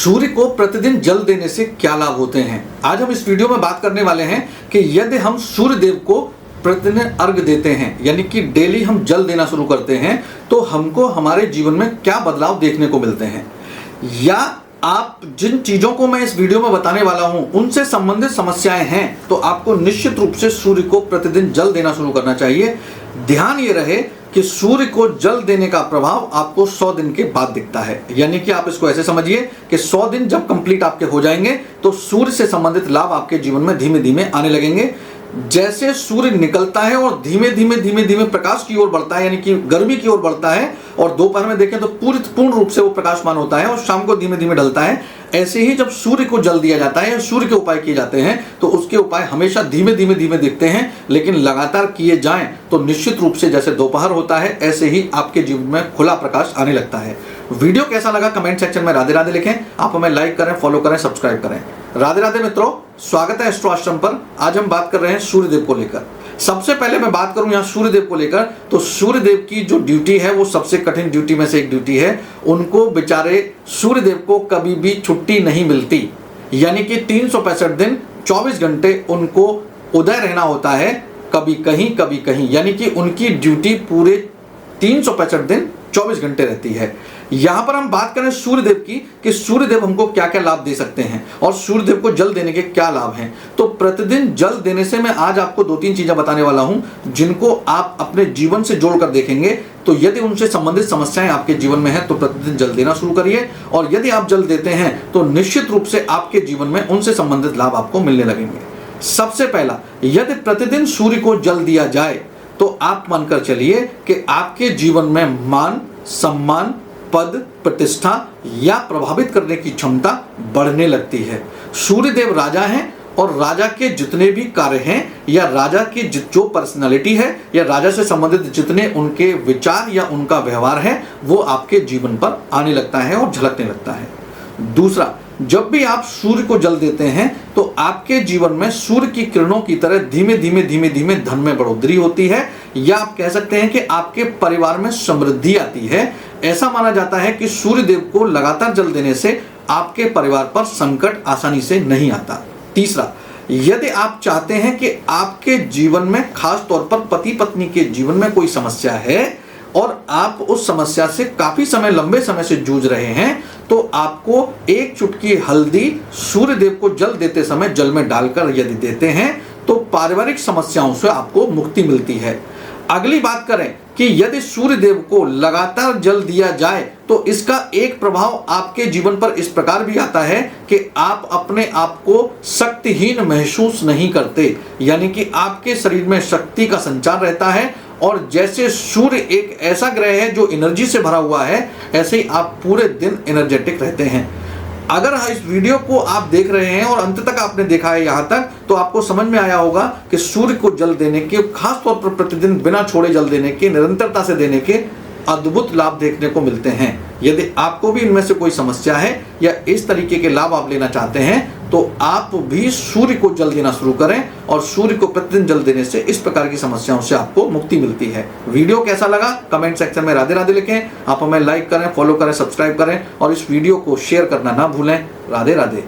सूर्य को प्रतिदिन जल देने से क्या लाभ होते हैं। आज हम इस वीडियो में बात करने वाले हैं कि यदि हम सूर्य देव को प्रतिदिन अर्घ देते हैं, यानी कि डेली हम जल देना शुरू करते हैं, तो हमको हमारे जीवन में क्या बदलाव देखने को मिलते हैं, या आप जिन चीजों को मैं इस वीडियो में बताने वाला हूं उनसे संबंधित समस्याएं हैं, तो आपको निश्चित रूप से सूर्य को प्रतिदिन जल देना शुरू करना चाहिए। ध्यान ये रहे कि सूर्य को जल देने का प्रभाव आपको 100 दिन के बाद दिखता है। यानी कि आप इसको ऐसे समझिए कि 100 दिन जब कंप्लीट आपके हो जाएंगे तो सूर्य से संबंधित लाभ आपके जीवन में धीमे धीमे आने लगेंगे। जैसे सूर्य निकलता है और धीमे धीमे प्रकाश की ओर बढ़ता है, यानी कि गर्मी की ओर बढ़ता है, और दोपहर में देखें तो पूर्ण रूप से वो प्रकाशमान होता है और शाम को धीमे धीमे ढलता है। ऐसे ही जब सूर्य को जल दिया जाता है या सूर्य के उपाय किए जाते हैं तो उसके उपाय हमेशा धीमे धीमे दिखते हैं, लेकिन लगातार किए जाएं तो निश्चित रूप से जैसे दोपहर होता है ऐसे ही आपके जीवन में खुला प्रकाश आने लगता है। वीडियो कैसा लगा कमेंट सेक्शन में राधे राधे लिखें। आप हमें लाइक करें, फॉलो करें, सब्सक्राइब करें। राधे राधे मित्रों, स्वागत है एस्ट्रो आश्रम पर। आज हम बात कर रहे हैं सूर्यदेव को लेकर। सबसे पहले मैं बात करूं यहाँ सूर्यदेव को लेकर, तो सूर्यदेव की जो ड्यूटी है वो सबसे कठिन ड्यूटी में से एक ड्यूटी है। उनको बेचारे सूर्यदेव को कभी भी छुट्टी नहीं मिलती, यानी कि 365 दिन 24 घंटे उनको उदय रहना होता है, कभी कहीं, यानी कि उनकी ड्यूटी पूरे 365 दिन 24 घंटे रहती है। यहां पर हम बात करें सूर्यदेव की कि सूर्यदेव हमको क्या क्या लाभ दे सकते हैं और सूर्यदेव को जल देने के क्या लाभ हैं। तो प्रतिदिन जल देने से मैं आज आपको 2-3 चीजें बताने वाला हूं, जिनको आप अपने जीवन से जोड़कर देखेंगे तो यदि उनसे संबंधित समस्याएं आपके जीवन में है तो प्रतिदिन जल देना शुरू करिए, और यदि आप जल देते हैं तो निश्चित रूप से आपके जीवन में उनसे संबंधित लाभ आपको मिलने लगेंगे। सबसे पहला, यदि प्रतिदिन सूर्य को जल दिया जाए तो आप मानकर चलिए कि आपके जीवन में मान, सम्मान, पद, प्रतिष्ठा या प्रभावित करने की क्षमता बढ़ने लगती है। सूर्यदेव राजा हैं और राजा के जितने भी कार्य हैं या राजा की जो पर्सनालिटी है या राजा से संबंधित जितने उनके विचार या उनका व्यवहार है वो आपके जीवन पर आने लगता है और झलकने लगता है। दूसरा, जब भी आप सूर्य को जल देते हैं तो आपके जीवन में सूर्य की किरणों की तरह धीमे धीमे धन में बढ़ोतरी होती है, या आप कह सकते हैं कि आपके परिवार में समृद्धि आती है। ऐसा माना जाता है कि सूर्यदेव को लगातार जल देने से आपके परिवार पर संकट आसानी से नहीं आता। तीसरा, यदि आप चाहते हैं कि आपके जीवन में खास तौर पर पति पत्नी के जीवन में कोई समस्या है और आप उस समस्या से काफी लंबे समय से जूझ रहे हैं, तो आपको एक चुटकी हल्दी सूर्यदेव को जल देते समय जल में डालकर यदि देते हैं तो पारिवारिक समस्याओं से आपको मुक्ति मिलती है। अगली बात करें कि यदि सूर्यदेव को लगातार जल दिया जाए तो इसका एक प्रभाव आपके जीवन पर इस प्रकार भी आता है कि आप अपने आप को शक्तिहीन महसूस नहीं करते, यानी कि आपके शरीर में शक्ति का संचार रहता है, और जैसे सूर्य एक ऐसा ग्रह है जो एनर्जी से भरा हुआ है, ऐसे ही आप पूरे दिन एनर्जेटिक रहते हैं। अगर इस वीडियो को आप देख रहे हैं और अंत तक आपने देखा है यहाँ तक, तो आपको समझ में आया होगा कि सूर्य को जल देने के, खास तौर पर प्रतिदिन बिना छोड़े जल देने के, निरंतरता से देने के अद्भुत लाभ देखने को मिलते हैं। यदि आपको भी इनमें से कोई समस्या है या इस तरीके के लाभ आप लेना चाहते हैं तो आप भी सूर्य को जल देना शुरू करें, और सूर्य को प्रतिदिन जल देने से इस प्रकार की समस्याओं से आपको मुक्ति मिलती है। वीडियो कैसा लगा कमेंट सेक्शन में राधे राधे लिखें। आप हमें लाइक करें, फॉलो करें, सब्सक्राइब करें और इस वीडियो को शेयर करना ना भूलें। राधे राधे।